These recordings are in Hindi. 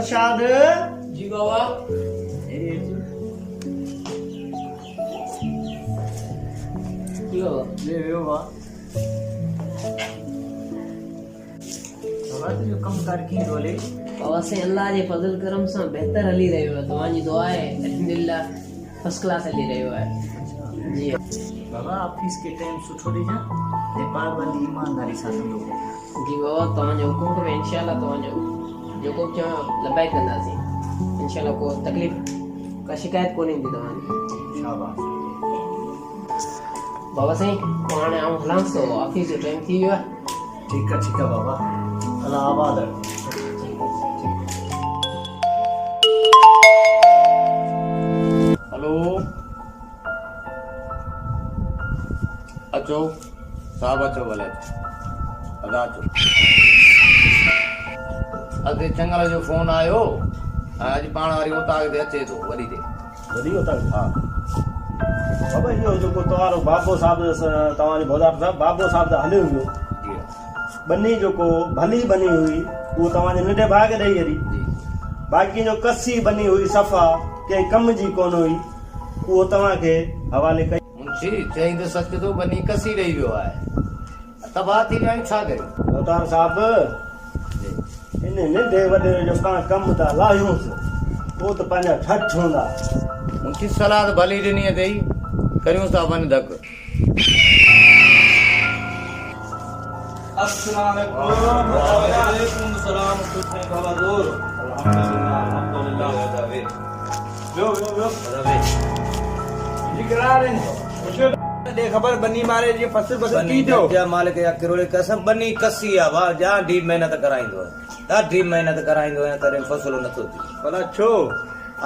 अरशाद जी बाबा। जो कम कर की डोले बाबा से अल्लाह जे फजल करम से बेहतर हली रहियो है। तव्हांजी दुआ है अल्हम्दुलिल्लाह फर्स्ट क्लास हली रहियो है। जी बाबा ऑफिस के टाइम सुठो ॾिजां ऐं पाबंदी ईमानदारी सां कंदो। जी बाबा तव्हांजो हुकुम में इंशाल्लाह तव्हांजो जेको बि चवां लबाइक कंदासीं इंशाल्लाह। को तकलीफ़ का शिकायत कोन ईंदी तव्हांजी। शाबाश बाबा साईं पोइ हाणे आउं हलांसि थो, ऑफिस जो टाइम थी वियो आहे। ठीक है बाबा अल्लाह आबाद है। हेलो अचो साहब अचो भले अदा अचो। अॻे चङल जो फोन आयो अॼु पाण वरी उतां ते अचे थो वरी ते वधी होता हा बाबा इहो जेको तव्हांजो बाबो साहब तव्हांजो बौदार साहब बाबो साहब त हलियो वियो जी बनी जेको भली बनी हुई उहो तव्हांजे नंढे भाउ खे ॾेई हली। जी बाक़ी जो कसी बनी हुई सफ़ा कंहिं कम जी कोन हुई उहो तव्हांखे हवाले कई। मुंशी चई त सच तो बनी कसी ॾेई वियो आहे तबाह थी विया आहियूं छा कयूं। बौदार साहब इन नंढे वॾे जो पाण कमु था लाहियूंसि उहो त पंहिंजा ठठ हूंदा। मुंशी सलाह त भली ॾिनी अथई करियूं था वञ धक। अस्सलाम वालेकुम सलाम कुछ है बाबा दूर अल्हम्दुलिल्लाह जी करा रहे हैं दे खबर बनी मारे जी फसल फसल की जो जा मालिक या किरोले कसम बनी कसी आ वा जा डी मेहनत कराइंदो है ॾाढी मेहनत कराइंदो है तरे फसल नथो थी भला छो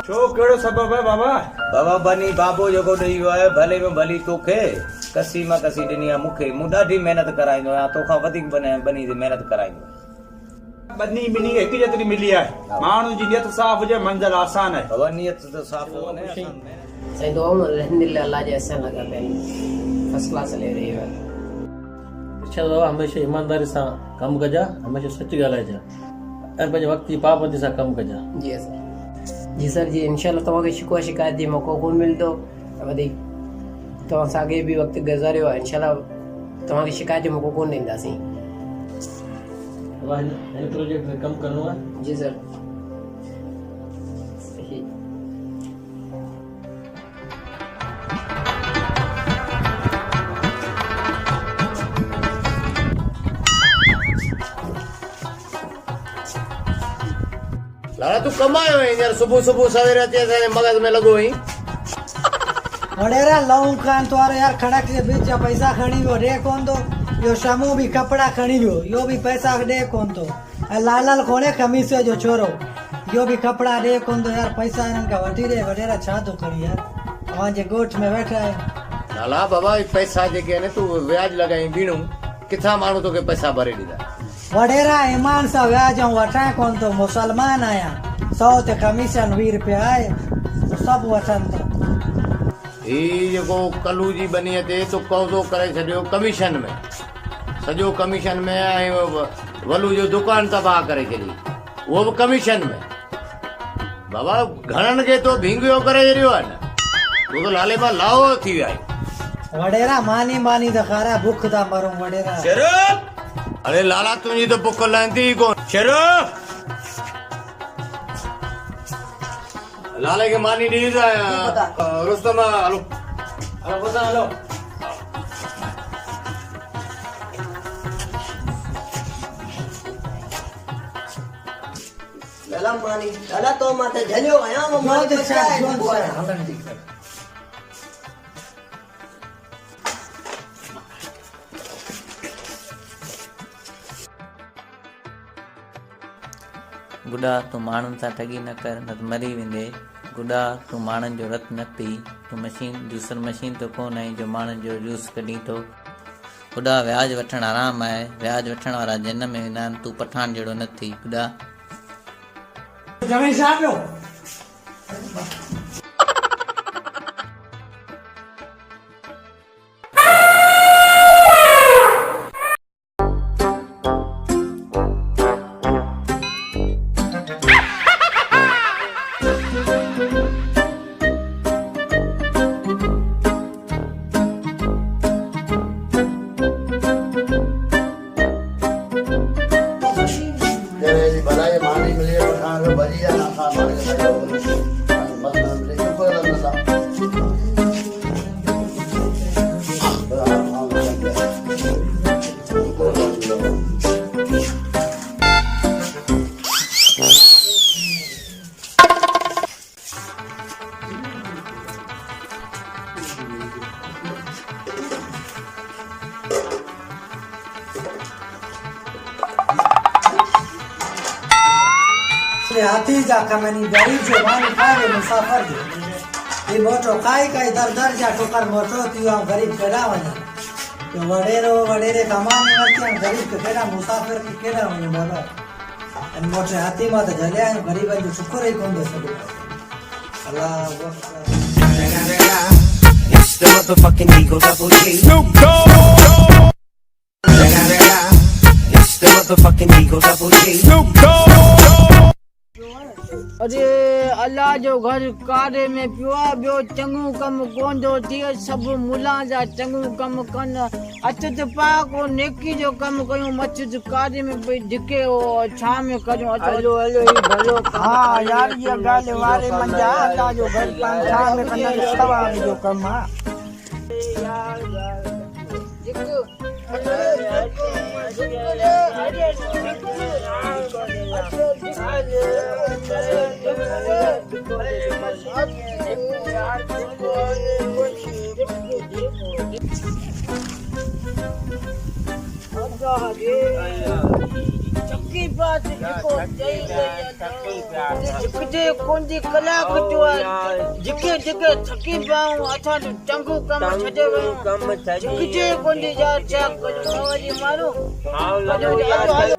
छो केड़ो सबब है बाबा। बाबा बनी बाबो जेको ॾेई वियो आहे भले में भली तोखे कसी मां कसी ॾिनी आहे मूंखे मूं ॾाढी मेहनत कराईंदो आहियां तोखां वधीक बनी मेहनत कराईंदो बनी बिनी एक जेतरी मिली है माण्हू जी नियत साफ़ हुजे मंजिल आसान है। बाबा नियत त साफ़ होने साईं दुआ में अल्हम्दुलिल्लाह अल्लाह जे अहसान लॻा पिया आहिनि। फर्स्ट क्लास हली रही है। अच्छा बाबा हमेशा ईमानदारी सां कमु कजा, हमेशा सच ॻाल्हाइजा ऐं पंहिंजे वक़्त जी पाबंदी सां कमु कजा। जी सर जी सर जी इंशाल्लाह तव्हांखे शिकवा शिकायत जी मौक़ो कोन मिलंदो वधीक तव्हां सां अॻे बि वक़्तु गुज़ारियो आहे इंशाल्लाह तव्हांखे शिकायत जो मौक़ो कोन ॾींदासीं। बाबा हिन प्रोजेक्ट में कमु करिणो आहे। जी सर लाला तू कमायो है यार सुबह सुबह सवेरे अचे मगज में लगो ही वडेरा लऊं खान तोरो यार खड़क के बीच पैसा खणी वियो रे कोन तो यो शामू भी कपड़ा खणी वियो यो भी पैसा दे कोन तो लाल लाल कोने खमीस जो छोरो यो भी कपड़ा दे कोन तो यार पैसा इनका वठी रे वडेरा छा तो करी यार वहां जे गोठ में बैठा है। लाला बाबा पैसा जेके ने तू ब्याज लगाई बीणू किथा माण्हू तोखे पैसा भरे ॾींदा। वडेरा ईमान सा व्याज वठा कोन तो मुसलमान आया 100 ते कमीशन 20 रुपया आए सब वठन तो ही जेको कलू जी बनीअ ते तो कौज़ो करे छॾियो कमीशन में सॼो कमीशन में ऐं वलू जो दुकान तबाह करे छॾी उहो बि कमीशन में। बाबा घणनि खे तो भींगियो करे छॾियो आहे न तूं तो लाले मां लाहो थी विया आहीं। वडेरा मानी मानी तो खारा भूख दा मरूं वडेरा शेरो अरे लाला तुंहिंजी तो बुख लहंदी कोन शेरो लाले के मानी दी रुस्तम हलो हेलो बता हेलो लला मानी लला तो माते झलियो आया वो मानी जो बच्चा है जो गुॾा तूं माण्हुनि सां ठगी न कर न त मरी वेंदे। गुॾा तूं माण्हुनि जो रत न पी तूं मशीन जूसर मशीन तो कोन आई जो माण्हुनि जो जूस कढी थो। गुॾा व्याज वठणु आराम आहे व्याज वठण वारा जन में वेंदा आहिनि तूं पठान जहिड़ो न थी। गुॾा जमें साहब मोटे हाथी जा कमनी गरीब जो मानी खाए मुसाफिर जो ये मोटो काई काई दर दर जा ठोकर मोटो थियो गरीब केड़ा वने तो वडेरे कमाने वरती गरीब के केड़ा मुसाफिर के केड़ा वने बाबा अन मोटे हाथी मत जले आयो गरीब जो शुक्र ही कोन दे सके अल्लाह It's the motherfucking Eagle Double G. Snoop Dogg. It's the motherfucking Eagle Double G. Snoop Dogg. अरे अल्लाह जो घर कारे में पियो बियो चङो कम कोंदो थिए सब मुला जा चङो कम कन अचत पा को नेकी जो कम कयो मस्जिद कारे में भई धिके ओ छा में कयो हलो हलो ई भलो हां यार ये गाले वाले मंजा अल्लाह जो घर पान छा में कन सवाब जो कम आ यार जिको चक्की पास जिको जिके कोंदी कलाक जो जिके जिके थकी पाऊं अथा चंगू कम छडे कम जिके कोंदी जा चक नवाजी मारो हलो हलो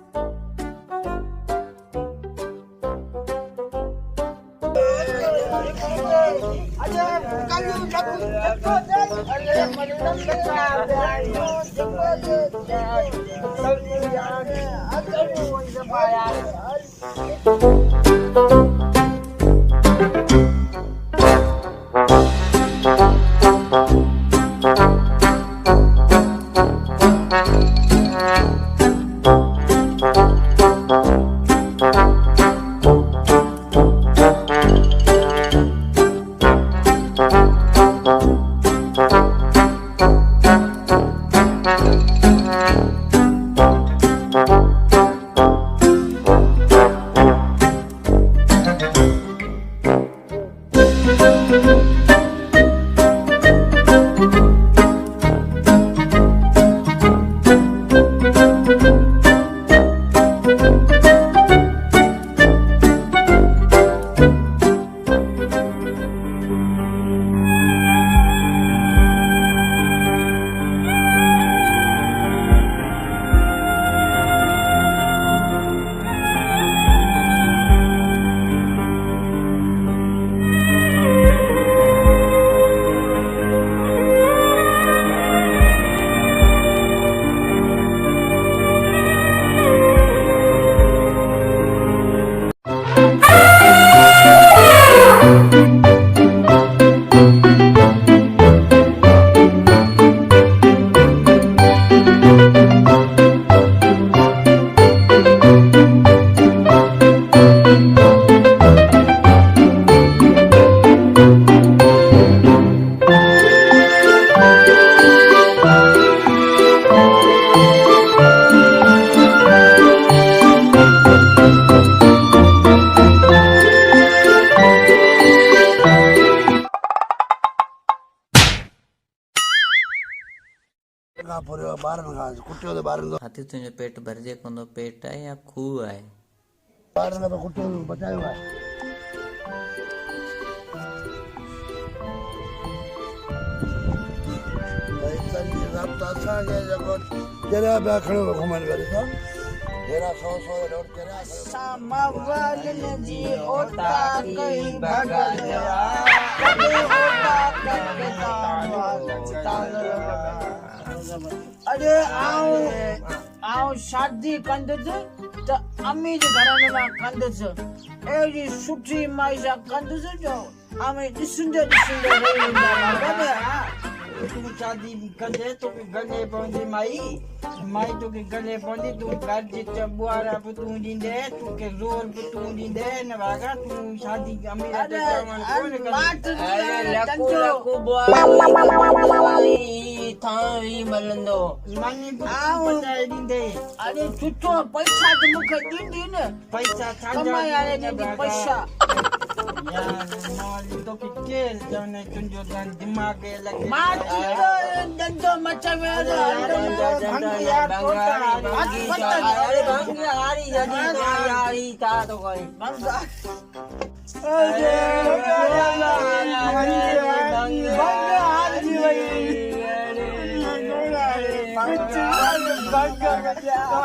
हाथी तुझे पेट भरजे कोंदो पेट है या खूह है अरे आओ शादी कंदस त अम्मी जे घर में कंदस एडी सुठी माई जा कंदस जो हमें दिसुंदे रही ना तू शादी कंदे तो गले पवंदी माई तो के गले पवंदी तू घर जे चबुआरा तू दींदे तू के रोल तू दींदे न वागा तू शादी अम्मी रे कौन अरे लको बुआई थाई मलंदो मानी बताई दींदे अरे छुट्टो पैसा तो मुखे दींदी ने पैसा कमाया रे पैसा तो कितने जाने तुझो जान दिमाग के लगे माची तो दंडो मचा में यार अरे भांगी यारी जदी यारी ता तो कोई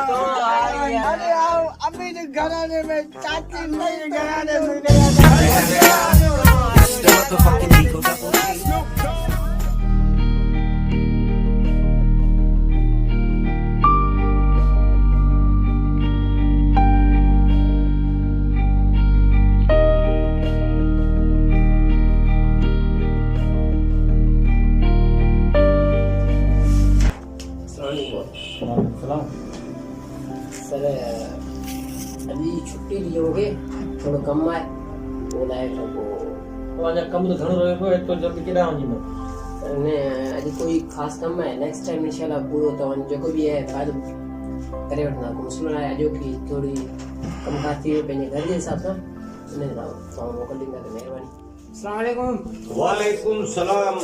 अरे अभी घराने में चाची नहीं घराने में Motherfucking Eagle Double G. Sir अभी छुट्टी लीओगे थोड़ा कम आए बोला है तो अञा कम तो घणो रहियो पियो एतिरो जल्दी केॾां वञींदो अने अॼु कोई ख़ासि कमु आहे नेक्स्ट टाइम इंशाल्लाह पूरो तव्हांजो जेको बि आहे फ़ाइदो करे वठंदा को मसइलो न आहे अॼो की थोरी कमु ख़ासि थी वई पंहिंजे घर जे हिसाब सां इन तव्हां मोकिल ॾींदा त महिरबानी अस्सलाम वालेकुम वालेकुम सलाम।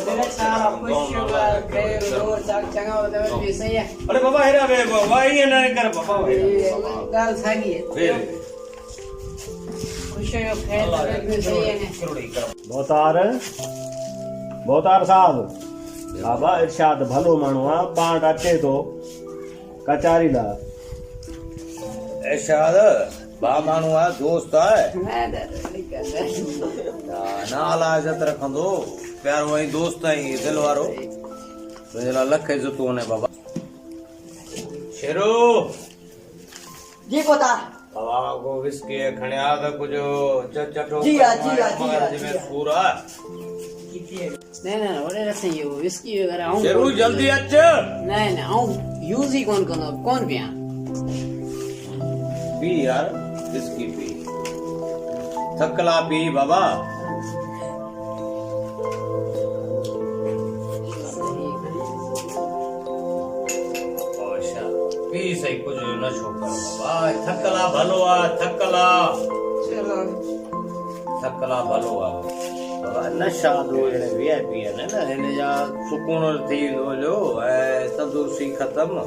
सही है अरे बाबा हेरा बे बाबा ये ना कर बाबा गाल सागी है खुश हो खैर भी सही है बहुतार साहब बाबा इरशाद भलो माण्हू आहे पाण अचे थो कचारी ला इरशाद बा माण्हू आहे दोस्त आहे नाला इज़त रखंदो प्यारो ऐं दोस्त ऐं दिल वारो तुंहिंजे लाइ लख इज़तूं आहिनि बाबा शेरू जी पोता बाबा को विस्की खणिया त कुझु चटो जी हा, जी हा, जी हा, में सूर आहे नहीं ओडे रखे ये विस्की वगैरह आऊं शेरू जल्दी अच नहीं आऊं यूज ही कौन पिया पी यार विस्की पी थकला पी बाबा पी सही कुछ नशो कर बाबा थकला भलो आ थकला भलो आ बाबा नशा दो जने वीआईपी है ना हिन जा सुकून थी जो ऐं तंदुरुस्ती खत्म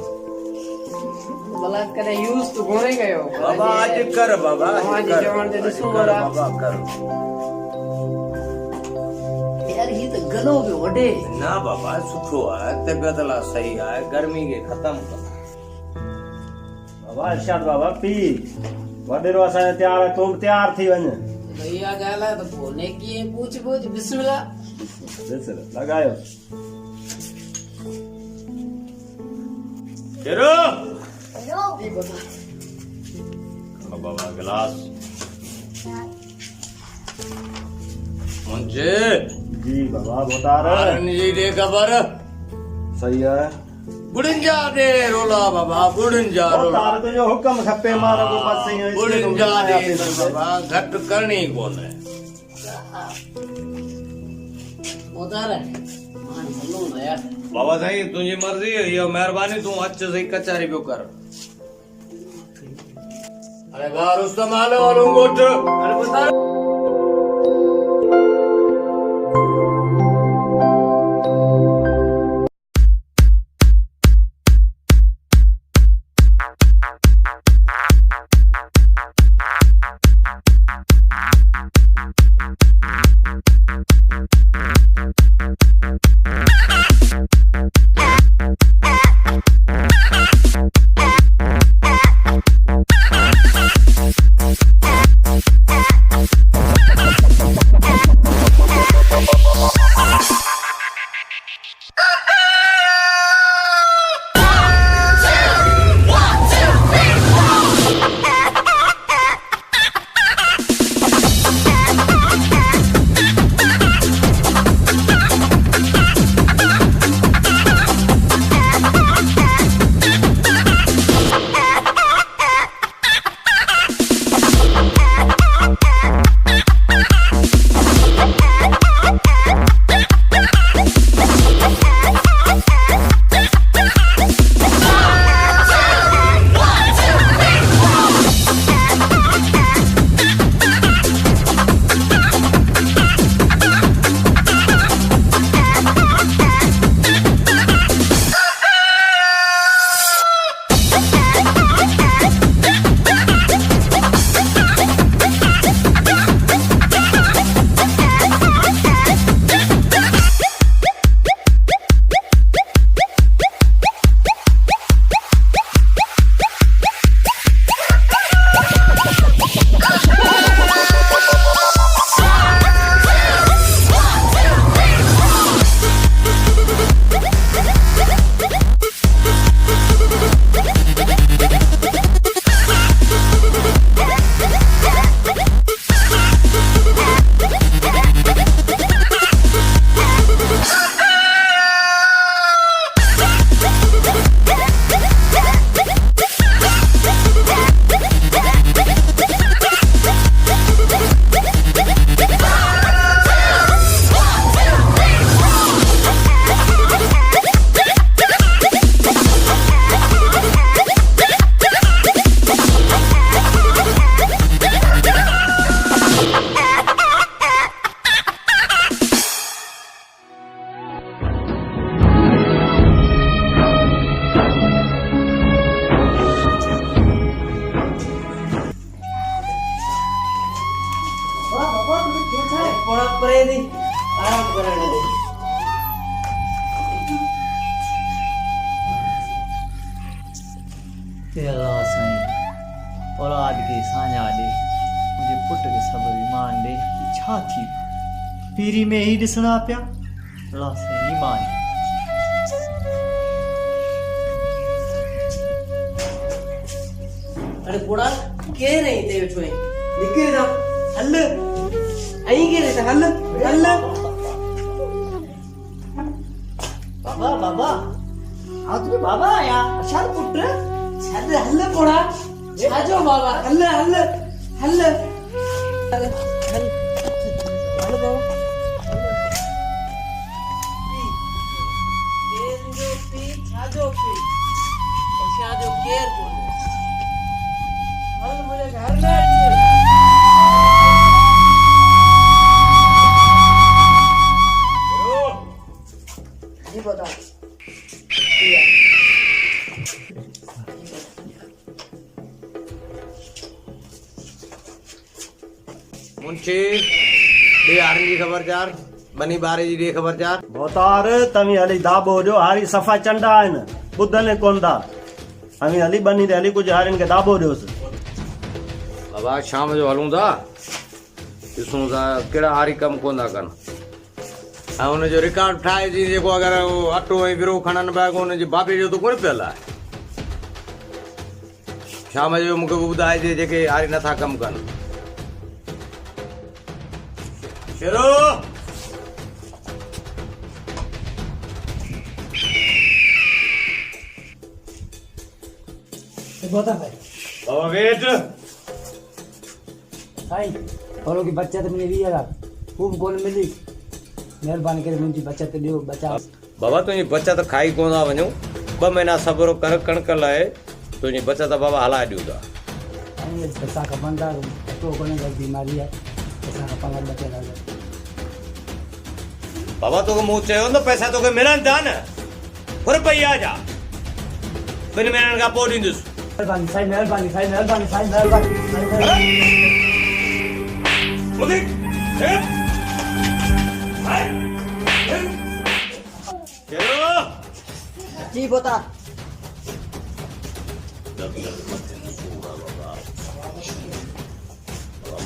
भला करे यूज तो कोने गयो बाबा आज कर बाबा आज जवान दे सुमरा बाबा कर यार ये तो गलो के वडे ना बाबा सुठो आहे तबियत ला सही आहे गर्मी के खत्म कर बाबा इरशाद बाबा पी वडेरो असां तैयार आहे तुम तैयार थी वञ भैया गाला तो बोले की पूछ बिस्मिल्लाह लगायो शेरू बाबा गिलास मुंजे जी बाबा बहुतार जी दे खबर सही है बुढ़न जा दे रोला बाबा बुढ़न जा रोला बहुतार तो जो हुक्म खपे मारो को बस सही है बुढ़न जा दे बाबा घट करनी कोन है उधर मान बोलो ना यार बाबा साईं तुझी मर्जी है ये मेहरबानी तू अच सही कचारी पियो कर अरे वाह रुस्तम आलो वालो गोट अरे बता अल्लाह साईं औलाद खे साञा ॾे मुंहिंजे पुट खे सब्र ईमान ॾे छा थी पीरी में ई ॾिसणा पिया अल्लाह साईं ईमान अरे पोड़ा केर है ते वेठो है निकल ना हल आई के रे हल हल बाबा बाबा आ तू बाबा आया अच्छा पुत्र चल हल पोड़ा आजो बाबा हल हल हल हल हल बाबा केर जो पी छाजो पी ऐसा जो केर बोल मुझे घर में जी बता मुंशी दे हारी जी खबरचार बनी बारे जी दे खबरचार भोतार तमी हली दाबो जो हारी सफ़ा चंडा आहिनि ॿुधनि कोन था हमी हली बनी ते हली कुझु हारियुनि खे दाबो ॾियोसि बाबा शाम जो हलूं था ॾिसूं था कहिड़ा हारी कम कोन था कनि ऐं हुनजो रिकॉर्ड ठाहे थी जेको अगरि अटो ऐं विरो खणनि पिया हुनजे बाबे जो त कोन पियल आहे शाम जो मूंखे ॿुधाइजे जेके हारी नथा कमु कनि शेरो बता भाई बाबा वेट साईं थोरो की बचत मुंहिंजी 20,000 खूब कोन मिली महिरबानी करे मुंहिंजी बचत ॾियो बचा बाबा तुंहिंजी बचत खाई कोन था वञूं 2 महीना सब्र कर कणिक लाइ तुंहिंजी बचत बाबा हलाए ॾियूं था साईं पैसा खपनि था पतो कोन्हे का बीमारी आहे पैसा खपनि था 2,000 बाबा तोखे मूं चयो न पैसा तोखे मिलनि था न रुपया जा 2 महीननि खां पोइ ॾींदुसि मेहरबानी साईं मेहरबानी साईं मेहरबानी साईं मेहरबानी जी बता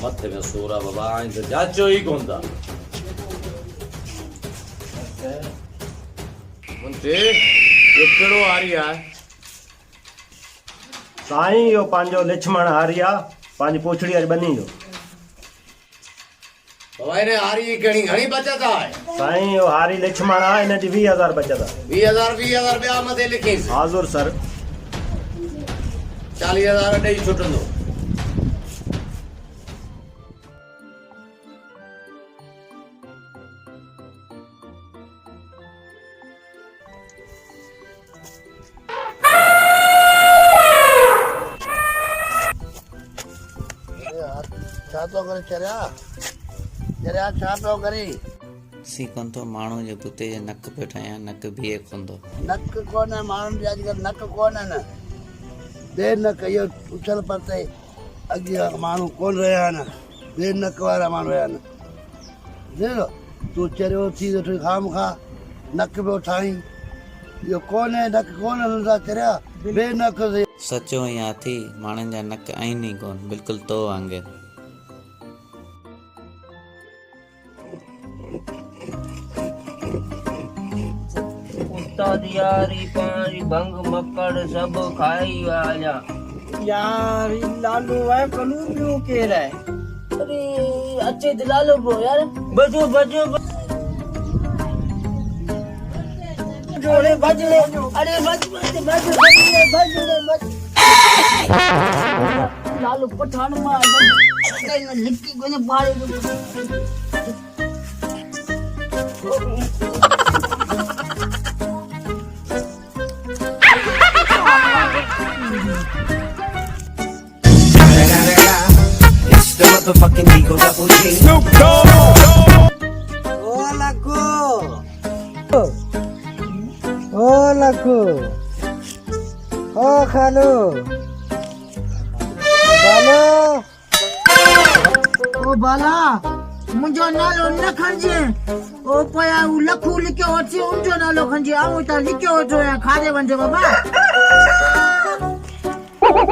मथे में सूर आहे बाबा हाणे त जाचो ई कोन था मुंहिंजे इहो कहिड़ो हारी आहे साईं इहो पंहिंजो लक्ष्मण हारी आहे पंहिंजी पोछड़ी वारी बनी जो बाबा हिन हारी जी घणी बचत आहे साईं इहो हारी लक्ष्मण आहे हिन जी 20,000 बचत आहे 20,000 ॿिया मथे लिखीसि हाज़ुर सर 40,000 ॾेई छुटंदो छा थो करे चरिया चरिया छा पियो करे सी कोन थो माण्हू जे कुते जे नक पियो ठाहियां नक बीहे कोन थो नक कोन आहे माण्हुनि जा अॼुकल्ह नक कोन आहिनि ॿिए नक इहो उछल परते अॻे माण्हू कोन रहिया आहिनि ॿिए नक वारा माण्हू रहिया आहिनि तूं चरियो थी थो खाम खा नक पियो ठाहीं इहो कोन्हे नक कोन हलंदा चरिया ॿिए नक सचो ई हाथी माण्हुनि जा नक आहिनि ई कोन बिल्कुलु तो वांगुरु यारी पानी भंग मक्कड़ सब खाई वाला यार लालू है कलू क्यों कह रहा है अरे अच्छे दिलालो ब्रो यार बजो बजो जोड़े बजले अरे बज लालू पठान मार लिखी कोने बारे It's the motherfucking Eagle Double G. Snoop Dogg. Oh, Laku. Oh, Laku. Oh, Khalu. Bala. ओ बाला मुंहिंजो नालो न खणजे ओ पया लखू लिखियो अची उनजो नालो खणजे आऊं त लिखियो वठो या खाधे वञे बाबा अरे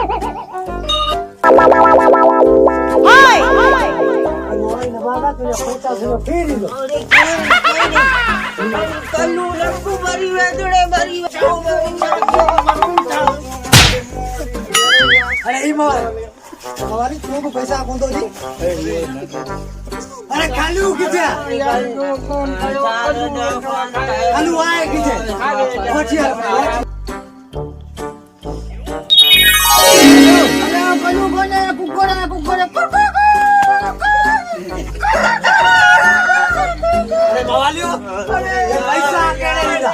हमारी क्यों को पैसा कौन दो जी अरे खालू किथे खालू आए किथे पछिया अरे खालू कोने कुकुरे अरे मवालियो अरे पैसा करे लीधा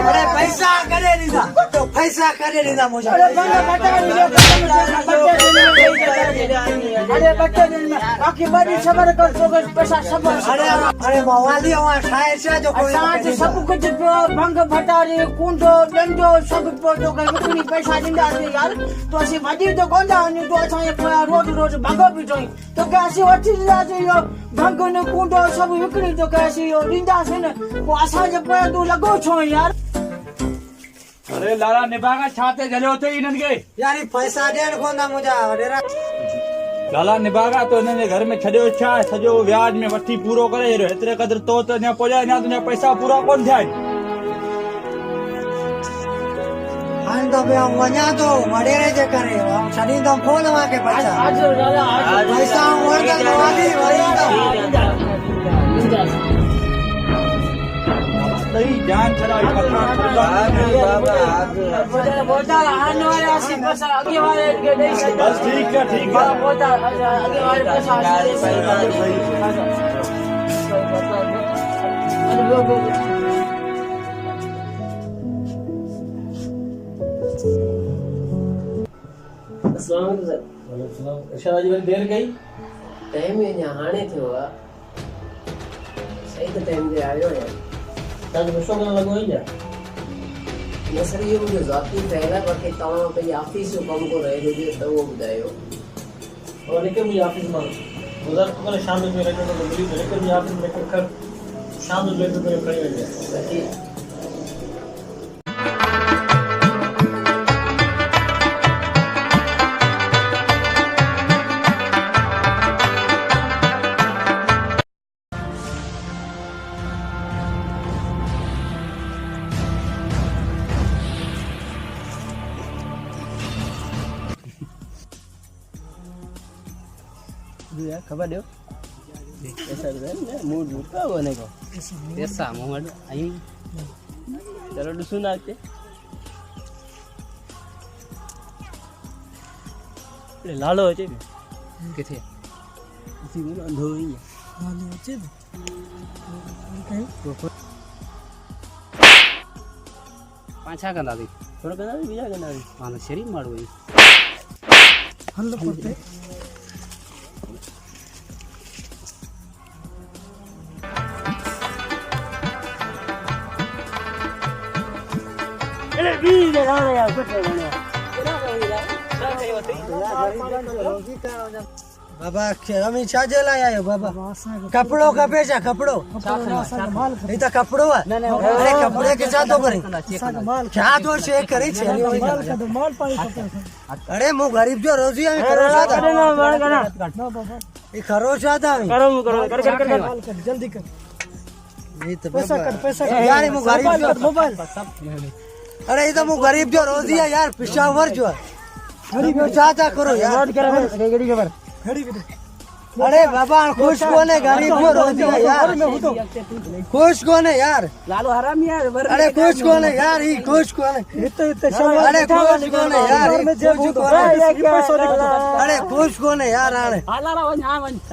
अरे पैसा करे लीधा तो पैसा करे लीधा मुझे अरे बच्चे बाकी बड़ी सबर कर सो पैसा सब अरे मवालियो वहां खाए से जो कोई सब कुछ भंग भटारी कुंडो डंडो सब तो कोई पैसा दिंदा यार तो असि भजी तो गोंदा ने तो असा रोज भंगो भी जोई तो कैसे वठी जाजे यो भंग ने कुंडो सब विकड़ी तो कैसे यो दिंदा से ने को असा जे पे तू लगो छो यार अरे लाला निभागा छाते जले होते इनन के यार पैसा देन कोंदा मुजा डेरा लाला निभागा तो इन्हें घर में छड़ियो छा सजो ब्याज में वठी पूरो करे एतरे कदर तो ने पोजा ने तुने पैसा पूरा कोन थाय हां तो बे वणा तो मडेरे जे करे छडी तो फोन वा के पैसा आज लाला पैसा वर्गा नवादी वरीदा नहीं जान चढ़ाई पत्थर बोलता आने वाले आसी पैसा आगे वाले के नहीं सकता बस ठीक है बोलता आगे वाले पैसा देर गई टाइम हाणे थियो आहे सही त टाइम ते आयो है तव्हांजो गुस्सो करणु लॻो ई छा न सर इहो मुंहिंजो ज़ाती ख़्यालु आहे बाक़ी तव्हां पंहिंजी ऑफिस जो कमु को रहियो हुजे त उहो ॿुधायो और निकिर मुंहिंजी ऑफिस मां गुज़ार करे शाम जो लेटर तो मिली तो निकिर मुंहिंजी ऑफिस में खड़ शाम जो लेटर करे खड़ी वञे बाक़ी खबर दो ऐसा मूड का बने को ऐसा मोहम्मद आई चलो सुना के लालो है किथे इसी में अंधो ही है लालो है पांचा कंदा दी थोड़ा कंदा दी बीजा कंदा दी मानो शरीर मारो ये हल्लो करते बाबा रमी छा जे लाए आयो बाबा कपड़ो कपे छा कपड़ो ई त कपड़ो है अरे कपड़े के साथ तो करे क्या तो शेक करे छे अरे मु गरीब जो रोजी हम करो सादा ई करो सादा करो कर जल्दी कर ये तो पैसा यार मु गरीब जो मोबाइल अरे ये तो मु गरीब जो रोजी है यार पिशावर जो गरीब जो चाचा करो यार गड़ी खबर अरे बाबा खुश कोने गरीब जो रोजी है यार खुश कोने यार लालो हरामी यार अरे खुश कोने यार ही खुश कोने अरे खुश कोने यार अरे खुश कोने यार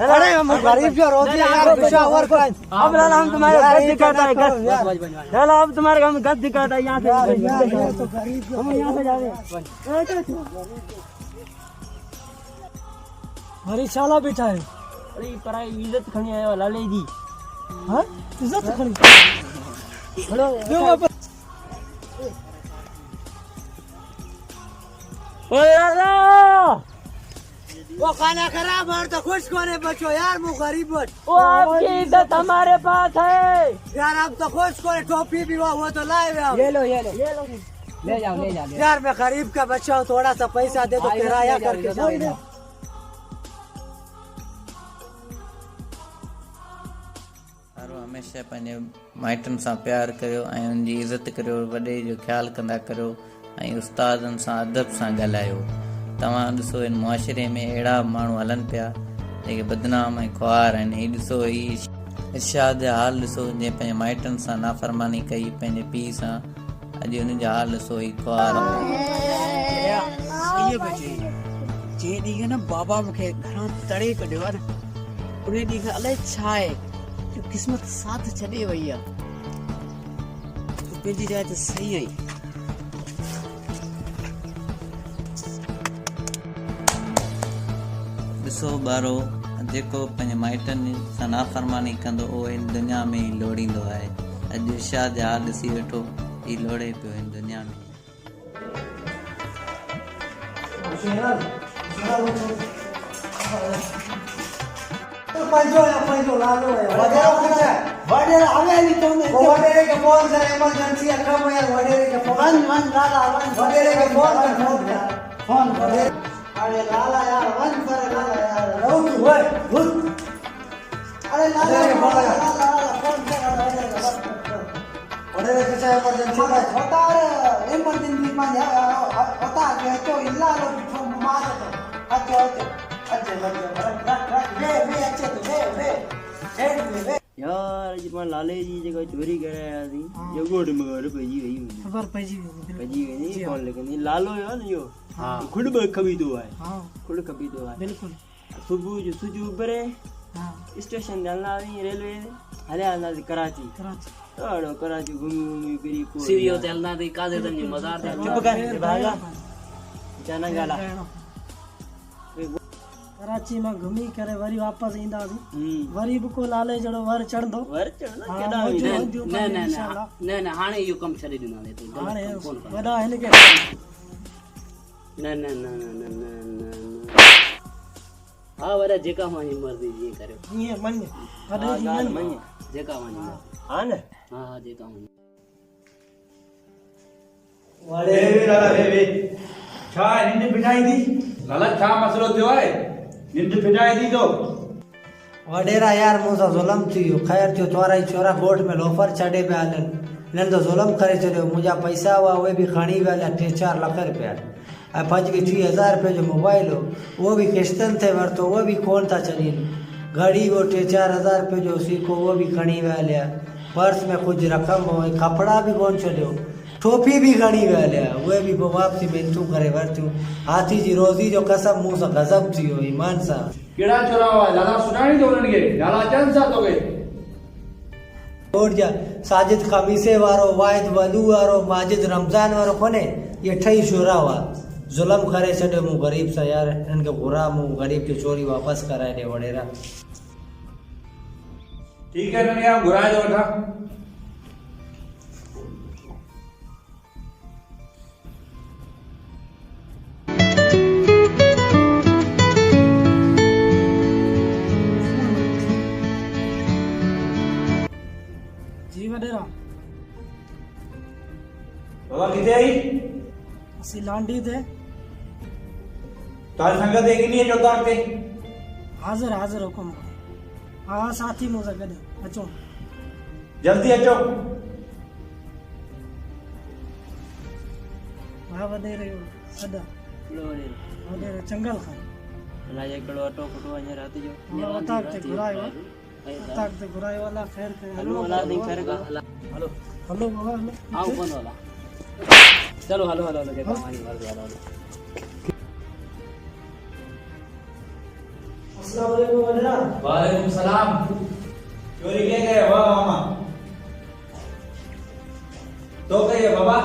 अरे हम गरीब जो रोजी है यार पिशावर को अब लाला हम तुम्हारे गद दिखाता है लाला अब तुम्हारे हम गद दिखाता है यहाँ से हम यहाँ से जा रहे हैं हरी शाला बैठा है अरे पराई इज्जत खणी आयो लाले जी हां इज्जत खणी हेलो ओए लाला वो खाना खराब और तो खुश कोने बचो यार मु गरीब बच वो आपकी इज्जत हमारे पास है यार अब तो खुश कोने टोपी भी वो तो लाए हम ये लो ले जाओ ले जाओ यार मैं गरीब का बच्चा हूँ, थोड़ा सा पैसा दे दो भाई, किराया ले जाओ, करके ले जाओ, जाओ। ले जाओ। सारो हमेशह पंहिंजे माइटनि सां प्यार करियो ऐं उनजी इज़त करियो, वॾे जो ख़्यालु कंदा करियो ऐं उस्तादनि सां अदब सां ॻाल्हायो। तव्हां ॾिसो हिन मुआशिरे में अहिड़ा माण्हू हलनि पिया जेके बदनाम ऐं ख्वार आहिनि। हीउ ॾिसो हीउ इर्शाद जा हाल ॾिसो, जंहिं पंहिंजे माइटनि सां नाफ़रमानी कई पंहिंजे पीउ सां, अॼु हुन जा हाल ॾिसो हीउ ख्वार। सही पे चई जे ॾींहुं न बाबा मूंखे घणो तड़े कढियो आहे न, उन ॾींहुं अलाए छा आहे जो क़िस्मत साथ छॾे वई आहे। तूं पंहिंजी जाइ ते सही आई। ॾिसो ॿारो, जेको पंहिंजे माइटनि सां नाफ़रमानी कंदो उहो हिन दुनिया में ई लोड़ींदो आहे। अॼु इर्शाद जा हाल ॾिसी वठो, ही लोड़े पियो हिन दुनिया में। पंहिंजो लालो है वडेरा आवे नहीं तो वडेरे के फोन कर, इमरजेंसी कम है वडेरे के फोन वन लाला वन वडेरे के फोन कर, फोन कर। अरे लाला यार वन कर, लाला यार रो तू ओए भूत। अरे लाला फोन कर वडेरे के इमरजेंसी का होता है, इमरजेंसी में होता है तो इल्ला लो मार दो। अच्छा अच्छे यार जितना लाले जी जगह चोरी करे आसी ये गोड़ में गोड़ पजी गई खबर पजी गई नहीं कौन, लेकिन ये लालो है ना यो खुद खबी तो है, खुद खबी तो है बिल्कुल। सुबह जो सुजू परे स्टेशन डालना रेलवे हले आना कराची और कराची घूमी फिरी को सीरियो चलना थी कादे तन मजार चुप कर भागा जाना गाला कराची में घूमी करे वरी वापस ईंदा वरी भी को लाले जड़ो वर चढ़ंदो केडा न हाणे इहो कम छॾे ॾिना ले तो हाणे वडा हिन के न हा वरा जेका मांजी मर्ज़ी जी करियो ये मन वडे जी मन जेका मांजी हां न हां जेका मांजी वे लाला वे छा निंड बिठाई थी लाला, छा मसलो थियो आहे? निंड बिठाई थी तो वडेरा यार मुसा जुल्म थियो। खैर जो तोरा छोरा गोठ में लोफर छड़े पे आलन नन तो जुल्म करे चलो। मुझा पैसा हुआ वे भी खणी वाला 3-4 लाख रुपया अब 25,000 रुपये जो मोबाइल हो वो भी किस्तन थे वरतो, वो भी कौन था चली घड़ी वो 3-4 रुपये जो उसी को वो भी खणी वाले। पर्स में कुछ रकम हो, कपड़ा भी कौन चलो, टोपी भी खणी वाले वे भी वापसी मेहनतू करे वरतू। हाथी जी रोजी जो कसम मुंह से गजब थी हो ईमान सा। केड़ा छोरा हुआ लाला सुनाई दो उनके लाला चंद सा तो गए और जा साजिद खमीसे वारो, वाहिद वलू वारो, माजिद रमजान वारो कोने ये ठई छोरा हुआ जुल्म करे छड़े मु गरीब सा यार इनके गुरा मु गरीब की चोरी वापस कराए दे वडेरा। ठीक है ननिया घुरा जो वठा जी वडेरा बाबा किथे आई असी लांडी थे तार संगत एक नहीं है चौतार पे हाजिर हाजिर हुकुम हाँ साथी मुझे गडे अचो जल्दी अचो हाँ वडेरे अदा वडेरे चंगल खान अला ये कड़ो ऑटो फटो अने रात जो अताक ते घुरायो अताक ते घुरायो वाला खैर के हेलो वाला नहीं खैर का हेलो हेलो बाबा हेलो आओ कौन वाला चलो हेलो हेलो जेका मांजी मर्ज़ी वाला अस्सलाम वालेकुम वडेरा। वालेकुम सलाम। चोरी के गए वाह मामा तो कहिए बाबा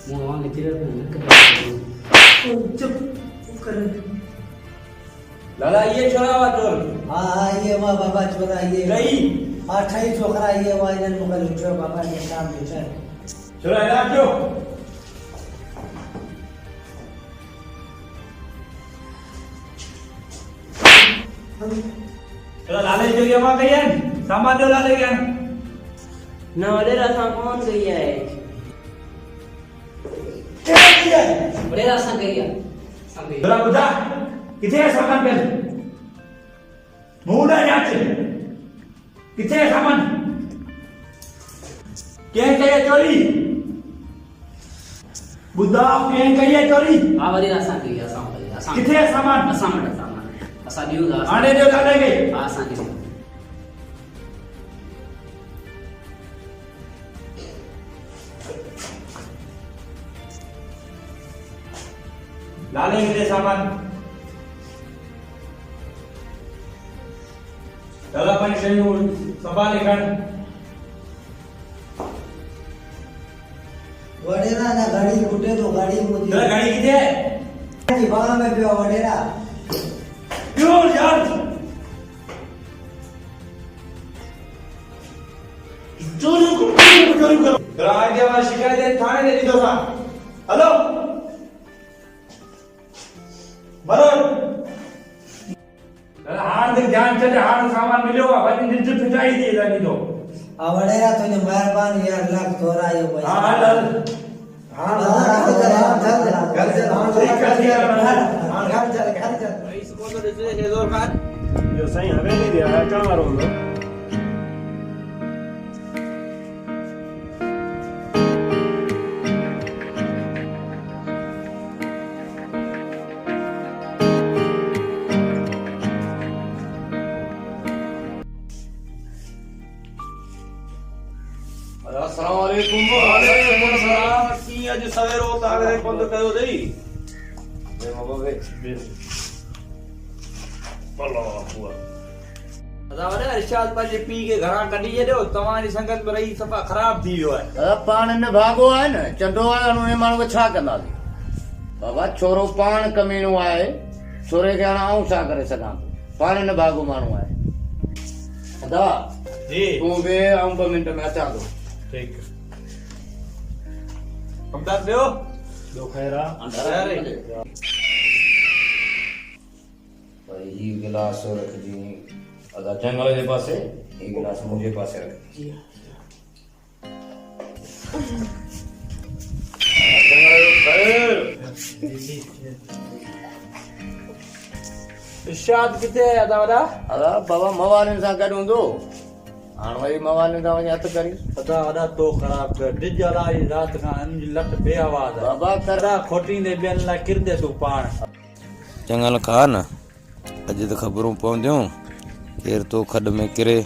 मुंह वहां लिखी रहते हैं चुप कर लाला ये छोरा हुआ चोर हाँ ये वाह बाबा छोरा ये नहीं हाँ ठई छोकरा ये वाह इधर मुकल उठो बाबा ये काम जो है छोरा इलाज जो छोरा लाले जो ये मां कहिए सामान जो लाले गया न वडेरा सां कौन कई आहे वडेरा सां कई आहे जरा ॿुधा किथे आहे सामान पियल मूं ॾांहुं जाच किथे आहे सामान कंहिं कई आहे चोरी ॿुधाओ कंहिं कई आहे चोरी हा वडेरा सां कई आहे असां किथे आहे सामान असां वटि सामान असां ॾियूं था हाणे ॾियो ॾाॾे खे हा असां ॾियूं लाले खे ॾे सामान दादा पंहिंजी शयूं संभाले खण वडेरा ना गाड़ी फुटे तो गाड़ी मुझे दादा गाड़ी किथे आहे जी बाग में पियो वडेरा ॿियो यार चोरी करो राज वाला शिकायत है थाने दे दी दोसा हेलो बरोबर हाण तक ध्यान चले हाण सामान मिलियो आहे वञी निज फिटाई दी लानी तो आ वडेरा तुझे मेहरबानी यार लाख थोड़ा यो भाई हां हल हां घर चल इस को तो दिसे है जोर खान यो सही हवेली दे अचण वारो हूंदो अस्सलाम वालेकुम वालेकुम सलाम की अज सवेरो तारे बंद कयो दई जय बाबा वे अल्लाह हुआ अदा वने इरशाद पंहिंजे पी के घरां कढी छॾियो तव्हांजी संगत में रही सफ़ा ख़राब थी वियो आहे पाण न भागो आहे न चंडो वारा उन माण्हू खे छा कंदासीं बाबा छोरो पाण कमीणो आहे छोरे खे हाणे आऊं छा करे सघां थो पाण न भागो माण्हू आहे अदा जी तूं बि आऊं 2 मिंट में अचां थो ठीक कमदार ॿियो खैरा भाई ही गिलास रखजी अदा जंगल जे पासे ही गिलास मुझे पासे रख इरशाद किथे आहे अदा वॾा अदा बाबा मवालिन सां गॾु हूंदो हाणे वरी मवालिन सां वञी हथु करी अदा वॾा तो ख़राब कर डिज अलाई रात खां हिनजी लट बेआवाज़ आहे बाबा कदा खोटींदे ॿियनि लाइ किरदे तूं पाण चङल खा न अॼु त ख़बरूं पवंदियूं केरु तो खॾ में किरे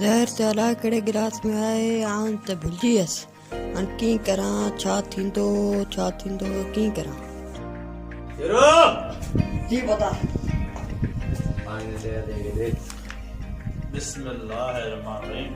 ज़हर त अलाए कहिड़े गिलास में आहे आउं त भुलिजी वियसि हाणे कीअं करां छा थींदो कीअं करां जी बता पानी दे दे बिस्मिल्लाहिर्रहमानिर्रहीम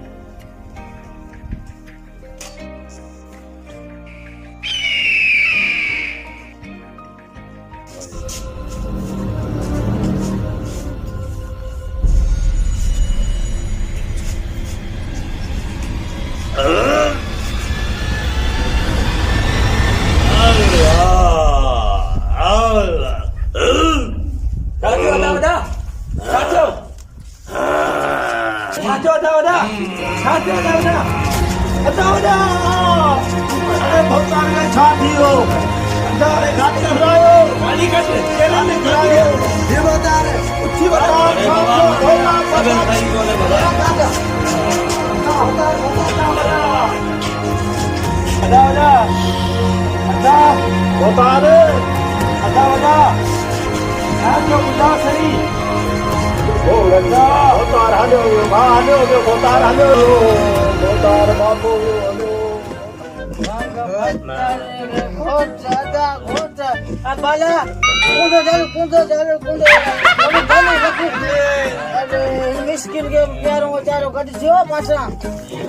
मिस्किन के प्यारों को चारों कट जो पासा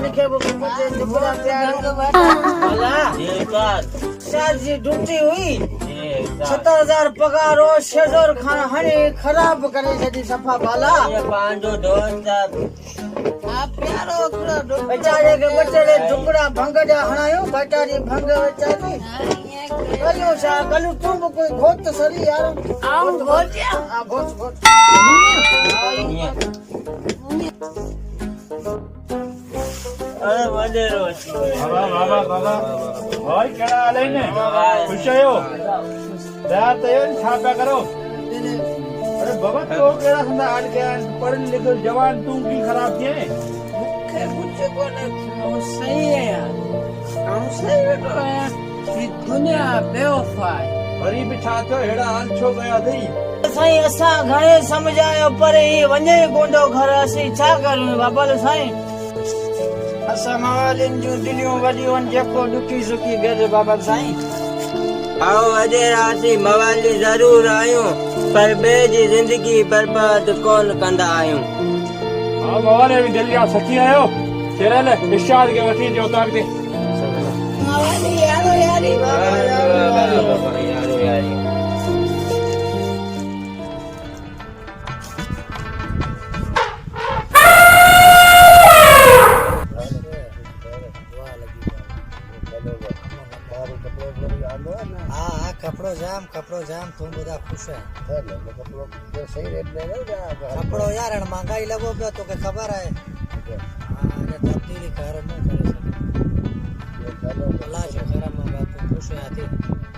लिखे वो मुझे दुबला प्यारों का बाला शादी डूबती हुई 70,000 पगार हो शेजोर खान हनी खराब करे जदी सफा बाला ये पांचो दोस्त आप प्यारो बेचारे के बच्चे टुकड़ा भंग जा हणायो बेचारी भंग बेचारी कलियो सा कलु तुम कोई घोट सरी यार आओ घोट आ घोट वॾेरो अची बाबा बाबा बाबा भाई कहिड़ा हाल आहिनि ख़ुशि आहियो तयार त आहियो छा पिया करो अरे बाबा तो कहिड़ा धंधा हाल कया आहिनि पढ़ियल लिखियल जवान तूं कीअं ख़राब थिए मूंखे कुझु कोन्हे थियो सही आहियां आऊं सही वेठो आहियां ही दुनिया बेवफ़ा आहे वरी बि छा थियो अहिड़ा हाल छो कया अथई साईं असां घणे सम्झायो पर ही वञे कोन थो घर असीं छा करूं बाबा साईं असां मवालिन जूं दिलियूं वॾियूं आहिनि जेको ॾुखी सुखी गॾु बाबा साईं आओ वॾेरा असीं मवाली ज़रूर आहियूं पर ॿिए जी ज़िंदगी बर्बाद कोन कंदा आहियूं हा मवाले बि दिलि जा सची आहियो चेरल इशाद खे वठी अचो उतार ते मवाली यारो यारी बाबा यारो यारी हाँ कपड़ो जाम तुम बुधा खुश है सही रेट में कपड़ो यार हाणे महंगाई लगो पियो तोखे ख़बर आहे हाँ तब्दीली कर मूं करे सघूं अलाह जो करम आहे तूं खुश आहीं थी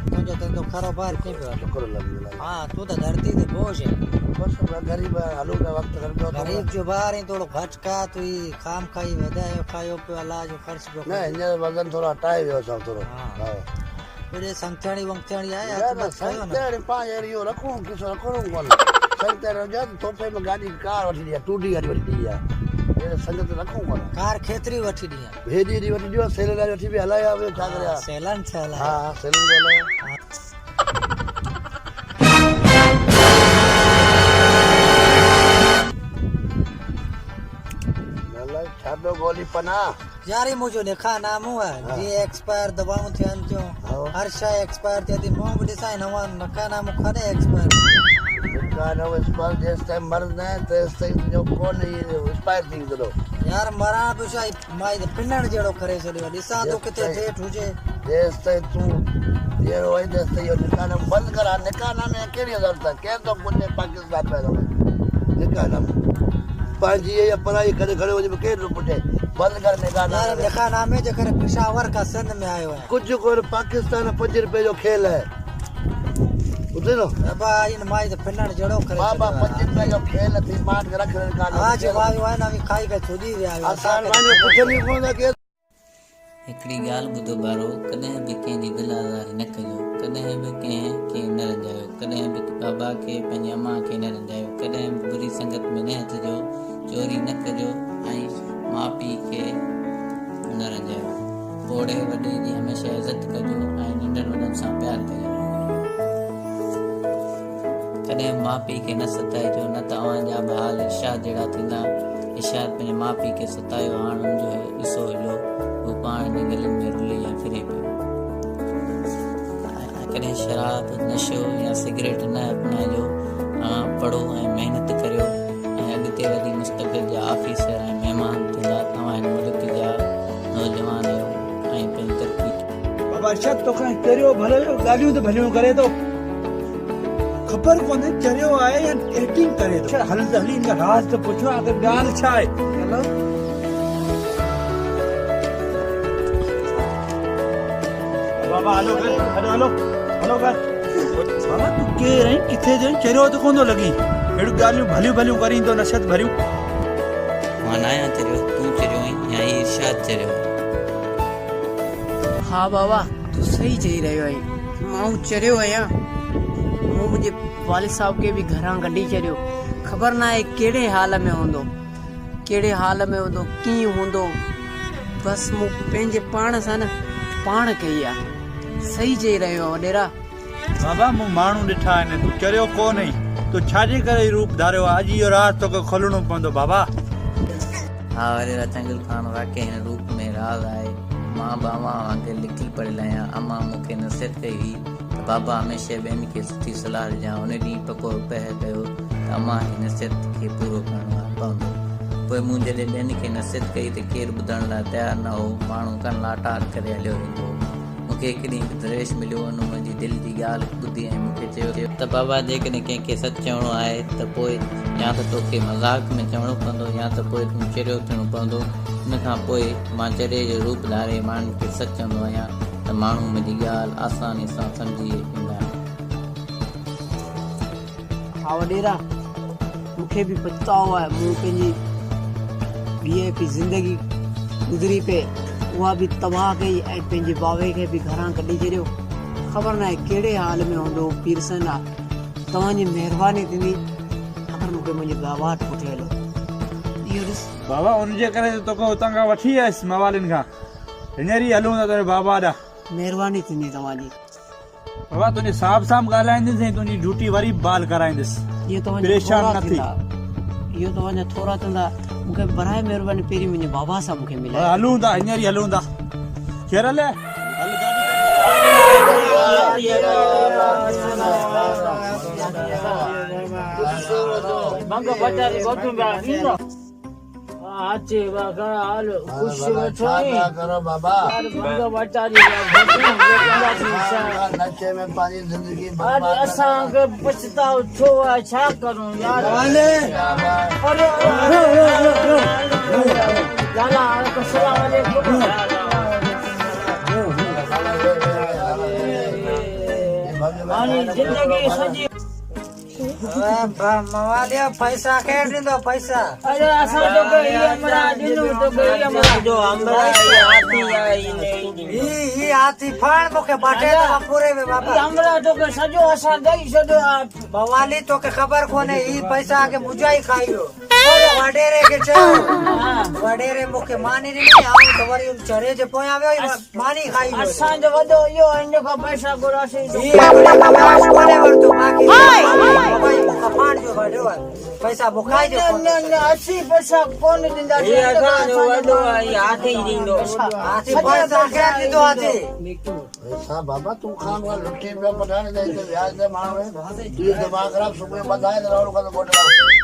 तुंहिंजो धंधो कारोबार कीअं पियो हले हाँ तूं त धरती ते बोझ आहे गरीब हलूं था वक़्तु गरीब जो ॿार आहीं थोरो घटि का तूं ही खाम खाई वधायो खायो पियो अलाह जो ख़र्च पियो न हींअर वज़न थोरो हटाए वियो असां थोरो तुझे संथाणी वंथाणी आहे संथाणी पाण इहो रखूं किसो रखूं कोन संथाणी हुजे तोहफ़े में गाॾी कार वठी ॾिया टूटी गाॾी वठी ॾी आहे संगत रखूं कोन कार केतिरी वठी ॾी आहे भेजी वठी ॾियो सेल गाॾी वठी बि हलाया ॿियो छा करे सेलन छा हलाया हा सेलन हलाया छा पियो गोली पना यारी मुंहिंजो निखा नामो आहे जीअं एक्सपायर दवाऊं थियनि थियूं हर शइ एक्सपायर थिए थी मूं बि ॾिसां नवां नखा नामो खणे एक्सपायर एक्सपायर जेसि ताईं मर्द न तेसि ताईं तुंहिंजो कोन एक्सपायर थी वेंदो यार मरण बि छा मां पिनण जहिड़ो करे छॾियो ॾिसां थो किथे डेट हुजे जेसि ताईं तूं जहिड़ो आहे तेसि ताईं इहो निकाह बंदि कर निकाह नामे कहिड़ी ज़रूरत आहे केरु थो पुछे पाकिस्तान में निकाह नामो पंहिंजी या पढ़ाई करे खड़े हुजे केरु थो पुछे बंदि कर निकाह नामे जे करे पेशावर का सिंध में आयो आहे कुझु कोन पाकिस्तान 5 रुपए जो खेल है ॿुधे थो बाबा इन माई त पिनण जहिड़ो करे बाबा 5 रुपए जो खेल थी माट के रख निकाह आज वायो आहे न खाई करे छुडी विया असां वञो पुछणी कोन के हिकिड़ी ॻाल्हि ॿुधो बारो कॾहिं बि कंहिंजी दिलाज़ारी न कजो कॾहिं बि कंहिंखे न रंजायो कॾहिं बि बाबा खे पंहिंजी अम्मा खे न रंजायो कॾहिं बि बुरी संगत में न अचिजो चोरी न कजो ऐं माउ पीउ खे न रंजायो ॿोड़े वॾे जी हमेशह इज़त कजो ऐं नंढनि वॾनि सां प्यारु कजो कॾहिं माउ पीउ खे न सताइजो न तव्हांजा बि हाल इशाद जहिड़ा थींदा इशाद पंहिंजे माउ पीउ खे सतायो हाणे हुनजो ॾिसो हिलो हू पाण जे गलनि में रुली या फिरे पियो कॾहिं शराब नशो या सिगरेट न अपनाइजो पढ़ो ऐं महिनत करियो ऐं अॻिते वधी मुस्तक़बिल जा ऑफिसर ऐं महिमान थींदा तव्हां हिन मुल्क जा नौजवान आहियो ऐं पंहिंजी तरक़ी बाबा अरशद तोखां चरियो भले ॻाल्हियूं त भलियूं करे थो ख़बर कोन्हे चरियो आहे या एक्टिंग करे थो हल हली हिन राज़ त पुछो आख़िर ॻाल्हि छा आहे हलो बाबा हलो हलो हलो बाबा तूं केरु आहीं किथे जो चरियो त कोन थो लॻी अहिड़ियूं ॻाल्हियूं भलियूं भलियूं करीं थो नशत भरियूं मां न आहियां चरियो तूं चरियो आहीं या इरशाद चरियो हाँ बाबा तू सही चई रहियो आहीं मां चरियो आहियां मूं मुंहिंजे वालिद साहब खे बि घरां कढी छॾियो ख़बर न आहे कहिड़े हाल में हूंदो कीअं हूंदो बसि मूं पंहिंजे पाण सां न पाण कई आहे सही चई रहियो आहे वॾेरा बाबा मूं माण्हू ॾिठा आहिनि तूं चरियो कोन आहीं तूं छाजे करे रूप धारियो आहे अॼु इहो राज़ तोखे खोलणो पवंदो बाबा हा वॾेरा चंगल खान वाक़ई हिन रूप में राज़ आहे मां बाबा वांगुरु लिखी पढ़ियल आहियां अम्मा मूंखे नसीहत कई हुई त बाबा हमेशह ॿियनि खे सुठी सलाह ॾिजां उन ॾींहुं पको पह कयो त अम्मा जी नसीहत खे पूरो करणो पवंदो पोइ मूं जॾहिं ॿियनि खे नसीहत कई त केरु ॿुधण लाइ तयारु न हो माण्हू कनि लाटार करे हलियो वेंदो मूंखे हिकु ॾींहुं दरेश मिलियो हुन मुंहिंजी दिलि जी ॻाल्हि ॿुधी ऐं मूंखे चयो त बाबा जेकॾहिं कंहिंखे सच चवणो आहे त पोइ या त तोखे मज़ाक में चवणो पवंदो या त पोइ तूं चरियो थियणो पवंदो। हिन खां पोइ मां चरे जो रूप धारे माण्हुनि खे सच चवंदो आहियां त माण्हू मुंहिंजी ॻाल्हि आसानी सां सम्झी वेंदा आहिनि। हा वॾेरा, मूंखे बि पछतावो आहे, मूं पंहिंजी VIP ज़िंदगी गुज़री पे उहा बि तबाह कई ऐं पंहिंजे बावे खे बि घरां कढी छॾियो। ख़बर न आहे कहिड़े हाल में हूंदो पीरसन आहे। तव्हांजी महिरबानी थींदी अगरि मूंखे मुंहिंजे बाबा वटि पुठि हलो। इहो ॾिस बाबा उनजे करे तोखे हुतां खां वठी आयुसि मवालिन खां, हींअर ई हलूं था तुंहिंजे बाबा ॾांहुं। महिरबानी थींदी तव्हांजी। बाबा तुंहिंजे साफ़ साफ़ ॻाल्हाईंदुसि ऐं तुंहिंजी ड्यूटी वरी बहाल कराईंदुसि। इहो तव्हांजा परेशान थोरा न थी। थींदा, इहो तव्हांजा थोरा थींदा। मूंखे बराए महिरबानी पहिरीं मुंहिंजे बाबा सां मूंखे मिलाए। हलूं था, हींअर ई हलूं था। केरु हले? नशे में पंहिंजी ज़िंदगी असांखे पछताओ छो आहे, छा करूं यार। जिंदगी सॼी मवालिया पैसा केर ॾींदो पैसा? अरे असां तोखे हीअ हमरा ॾिनो, तोखे हीअ हमरा जो हमरा हाथी ही हाथी फाड़ मूंखे बाटे त पूरे में बाबा हमरा तोखे सॼो असां ॾेई छॾियो आहे। मवाली तोखे ख़बर कोन्हे ही पैसा के मुझाई खाइयो। वडेरे के चयो वडेरे मूंखे मानी ॾिनी आऊं त वरी चरे जे पोयां वियो मानी खाई वियो। असांजो वॾो इहो इन खां पैसा घुरासीं। ही अपने कमाश कोने वरतो बाकी भाई मूंखां फाड़ जो वॾो पैसा बुखाई जो। न 80 पैसा कोन ॾींदा। ये असांजो वॾो आहे, हाथी ॾींदो। हाथी पैसा केर ॾींदो हाथी? पैसा बाबा तू खान वाला लुटे पे पठाने दे तो ब्याज दे मारो है। तू ये दिमाग खराब सुबह बताए तो रोड का वोट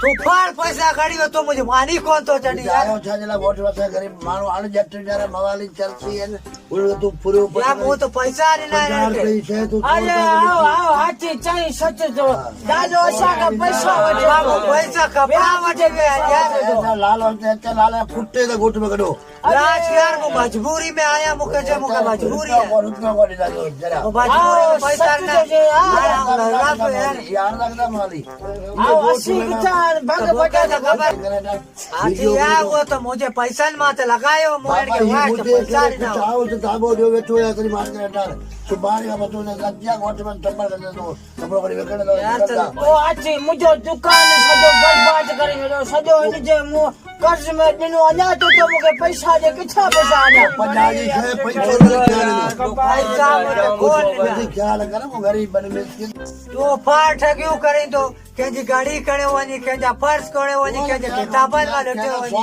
तू फाड़ पैसा खड़ी हो तो मुझे मानी कौन तो चढ़ी यार। आयो छजला वोट वसे गरीब मानो आने जट जरा मवाली चलती है उन तो पूरे ऊपर यार वो तो पैसा नहीं ना अरे आओ आओ हाथी चाहे सच तो दादो असा का पैसा वठो पैसा कपड़ा वठे यार। लाल होते लाल कुत्ते के गुट में कढो राज यार वो मजबूरी में आया मुके जे मुके मजबूरी है और उतना को डालो जरा वो मजबूरी में पैसा ना रात को यार लगता माली आओ 80 किताब भग बटा का खबर हाथी यार वो तो मुझे पैसा माते लगायो मोड़ के वाट पैसा ना आओ तो दाबो जो बैठो या तेरी मार के डाल सुबारी का बतो ने गज्जा गोट में टम्बर कर दो कपड़ो करी वेकण दो यार। ओ अच्छी मुझो दुकान सजो बर्बाद करे छो सजो इन जे मु कर्ज में ॾिनो अञा तो मूंखे पैसा जे किथां पैसा आना पंजाबी है पैसा ख्याल कर वो गरीब बन मिस्किन तू फाड़ ठगियो करे तो केजी गाड़ी करे वनी केजा पर्स करे वनी केजे किताबन में लटे वनी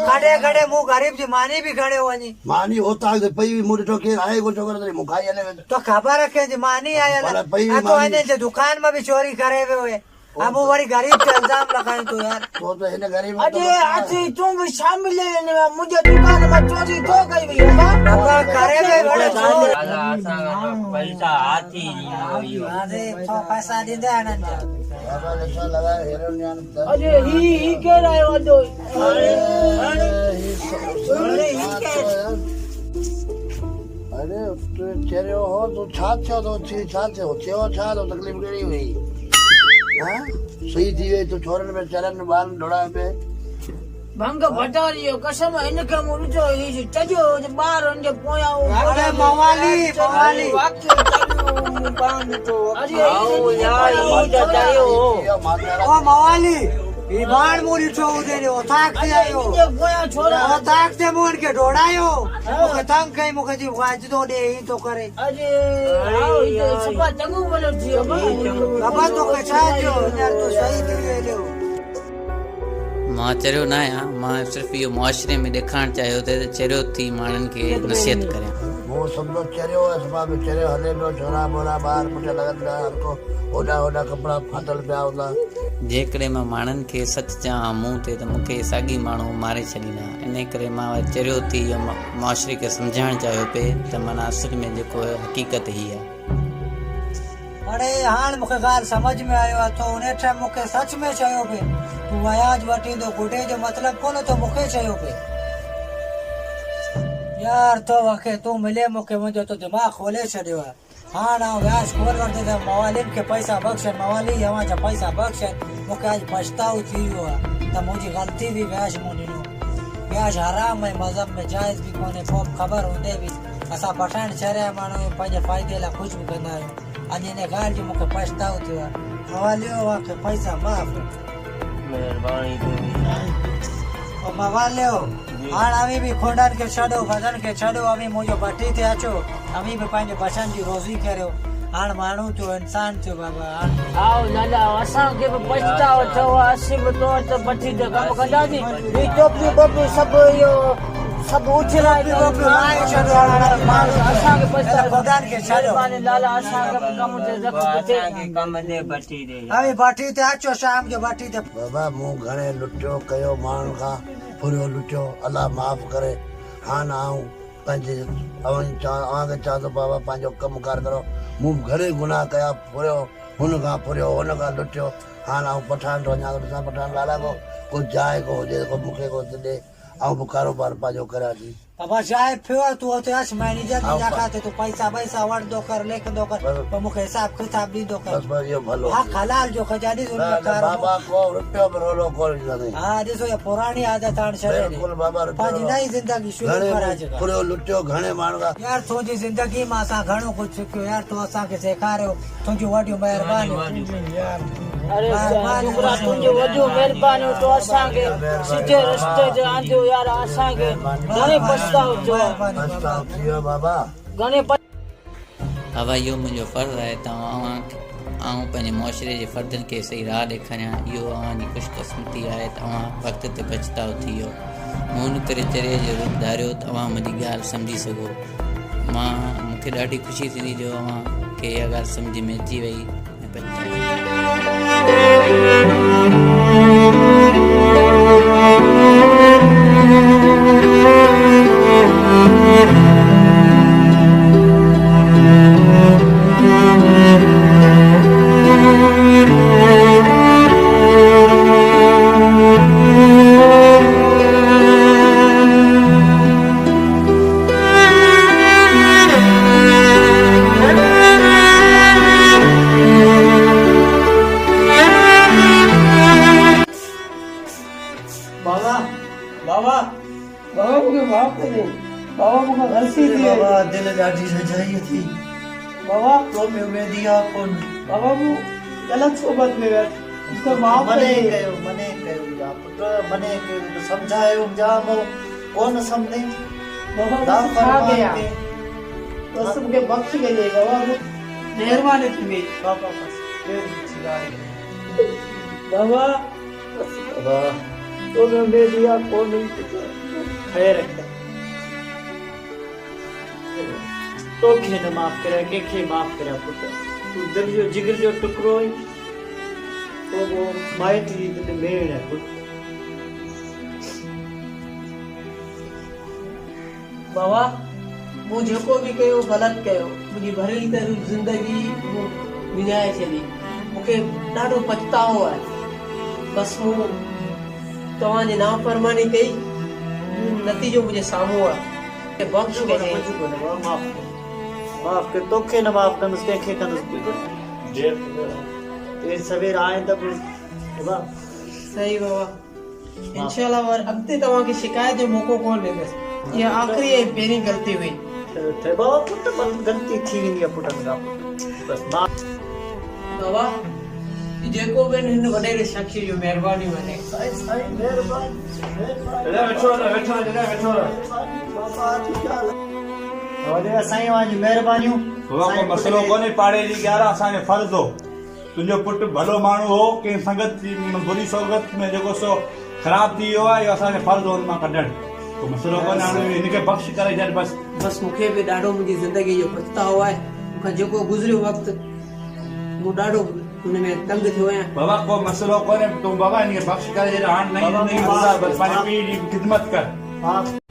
खड़े खड़े मु गरीब जी मानी भी खड़े वनी मानी होता है पई मुरे तो के आए को छोकर तेरी मुखाई ने तो खबर है के जी मानी आया तो इने जे दुकान में भी चोरी करे हुए अब वो बड़ी गरीब पे इल्जाम लगाए तो यार तो इने गरीब अरे अच्छी तू भी शामिल है मुझे दुकान में चोरी तो गई भई बाबा करे वे बड़े चोर पैसा हाथी ॾींदो। अरे तो पैसा दे दे आनंद बाबा ऐसा लगा हेरोनियन अरे ही केड़ा है वडो अरे तू चेरे हो तो छाछो तो छी छाछो चेओ छा तो तकलीफ केड़ी हुई हां सही थी वे तो छोरन में चरण बाल ढोड़ा में भंग भटारियो कसम इनके मुरजो ही चजो बार उनके पोया अरे मवाली मवाली अरे आओ यार ई जटायो ओ मवाली ई बाण मुरी छो देने ओ थाक से आयो ये पोया छोरा ओ थाक से मोन के ढोड़ायो ओ तंग कई मुके जी वाज दो दे ही तो करे अरे आओ ये सपा चंगू बोलो जी बाबा तो कछा जो यार तो सही थी ले लो मां चरियो न आहियां, मां सिर्फ़ु इहो मुआशिरे में ॾेखारणु चाहियो त चरियो थी माण्हुनि खे नसीहत करियां। वो सब लोग चरियो असमा में चरियो हले पियो, छोरा मोरा ॿार पुठियां लॻनि पिया, हर को होॾा होॾा कपिड़ा फाटल पिया हूंदा। जेकॾहिं मां माण्हुनि खे सच चवां मुंहं ते त मूंखे साॻी माण्हू मारे छॾींदा। इन करे मां चरियो थी इहो मुआशिरे खे सम्झाइणु चाहियो पिए त माना असुल में जेको हक़ीक़त ही आहे। अरे हाणे मूंखे ॻाल्हि सम्झ में आयो आहे, तो उन टाइम मूंखे सच में चयो पिए तूं व्याज वठींदो, गुॾे जो मतिलबु कोन तो मूंखे चयो पिए। यार तो वाखे तूं मिले मूंखे मुंहिंजो तो दिमाग़ खोले छॾियो आहे। हाणे आउं व्याज कोन वठंदे त मवालियुनि खे पैसा बख़्शनि, मवाली अव्हां जा पैसा बख़्शनि। मूंखे अॼु पछतावो थी वियो आहे त मुंहिंजी ग़लती बि व्याज मूं ॾिनो। व्याज हराम ऐं मज़हब में जाइज़ बि कोन्हे, पोइ ख़बर हूंदे बि असां पठाइण चरिया माण्हू पंहिंजे फ़ाइदे लाइ कुझु बि कंदा आहियूं। अॼु इन ॻाल्हि जो मूंखे पछतावो थियो आहे। मवालियो मूंखे पैसा माफ़ महिरबानी मवालियो। हाणे अवी बि खोडनि खे छॾो, भॼन खे छॾो, अवी मुंहिंजो भट्टी ते अचो, अवी बि पंहिंजे बचनि जी रोज़ी करियो। हाणे माण्हू थियो, इंसान थियो बाबा। आओ दादा असांखे बि पछतावो थियो आहे, असीं बि तौर ते भट्टी ते कमु कंदासीं। ही टोपियूं ॿोपियूं सभु इहो सभु उछलाए असांखे पछतावो खे छॾो लाला, असांखे बि कम ते कम ते भट्टी ते अवी भट्टी ते अचो शाम जो भट्टी ते। बाबा मूं घणे लुटियो कयो, माण्हुनि खां फुरियो लुटियो, अलाह माफ़ करे। हाणे आऊं पंहिंजे अव्हांखे चवां थो बाबा पंहिंजो कमुकार करो। मूं घणे गुनाह कया, फुरियो हुन खां फुरियो, हुन खां लुटियो। हाणे आऊं पठान थो वञा, ॾिसां पठान लाला को कुझु जाइ को हुजे को मूंखे को ॾे, ऐं बि कारोबार पंहिंजो करियां थी। बाबा जाइ पियो तूं हुते अच, मैनेजर जी जॻह ते तूं पैसा वैसा वठंदो कर, लिखंदो कर, पोइ मूंखे हिसाब किताब ॾींदो कर। इहो भलो हा हलाल जो खजा ॾिस बाबा को रुपयो बि रोलो कोन ॾींदासीं। हा ॾिसो ये पुरानी आदत हाणे छॾे बिल्कुलु बाबा, पंहिंजी नई ज़िंदगी शुरू घणे कर अॼु खां। फुरियो लुटियो घणे माण्हू खां। यार तुंहिंजी ज़िंदगी मां असां घणो कुझु सिखियो यार, तूं असांखे सेखारियो, तुंहिंजूं वॾियूं महिरबानियूं। अरे छोकिरा तुंहिंजो वॾियूं महिरबानियूं, तो असांखे सिधे रस्ते ते आंदियो यार, असांखे घणे पछतावो थियो आहे। बाबा घणे बाबा इहो मुंहिंजो फ़र्ज़ु आहे त आउं पंहिंजे मुआशिरे जे फ़र्दनि खे सही राह ॾेखारियां। इहो अव्हांजी ख़ुशकिस्मती आहे त अव्हां वक़्त ते पछताओ थी वियो। मूं इन करे चरिये जो रूप धारियो त अव्हां मुंहिंजी ॻाल्हि सम्झी सघो। मूंखे ॾाढी ख़ुशी थींदी जो अव्हांखे इहा ॻाल्हि सम्झ में अची वई। दिल ॾाढी रजाई थी बाबा। तो में उमेदी आ कोन बाबा मूं ग़लति सोबत में वियसि, उसको माफ़ मने करे। कयो या पुट, मने कयो समझायो जाम कोन सम्झे। बाबा छा कया बस मूंखे बख़्श कजे बाबा, महिरबानी थी बाबा बस बाबा। बाबा तो में उमेदी आ कोन ख़ैर तोखे न माफ़ करे, कंहिंखे माफ़ करे पुट। तूं दिलि जो जिगर जो टुकड़ो आई, तो वो माइट जी दिलि मेड़ है पुट। बाबा मूं जेको बि कयो ग़लति कयो, मुंहिंजी भरियलु तरह ज़िंदगी विञाए छॾी, मूंखे ॾाढो पछतावो आहे। बसि मूं तव्हांजी नाफ़रमानी कई, नतीजो मुंहिंजे साम्हूं आहे। बख़्श कजे, माफ़ कर, तोखे न माफ़ कंदुसि, कंहिंखे कंदुसि। देर सवेर आए त बाबा सही बाबा। इंशाल्लाह वर अॻिते तव्हांखे शिकायत जो मौक़ो कोन ॾींदुसि। इहा आख़िरी ऐं पहिरीं ग़लती हुई। बाबा पुट ग़लती थी वेंदी आहे पुटनि खां, बसि बाबा जेको बि हिन वॾे शख़्स जो महिरबानी वञे। साईं वांजी महिरबानियूं। मसलो कोन्हे, पाड़े जी 11 असांजो फर्ज़ हो। तुंहिंजो पुटु भलो माण्हू हो, कंहिं संगत बुरी सोगत में जेको सो ख़राब थी वियो आहे इहो असांखे फर्ज़ु हुन मां कढणु को मसइलो कोन्हे हाणे हिनखे बख़्श करे छॾ बसि बसि मूंखे बि ॾाढो मुंहिंजी ज़िंदगी जो पछतावो आहे मूंखां जेको गुज़रियो वक़्तु मूं ॾाढो हुन में तंग थियो आहियां बाबा को मसइलो कोन्हे तूं बाबा हिनखे बख़्श करे छॾ हाणे नई ज़िंदगी गुज़ार बसि पंहिंजे पीउ जी ख़िदमत कर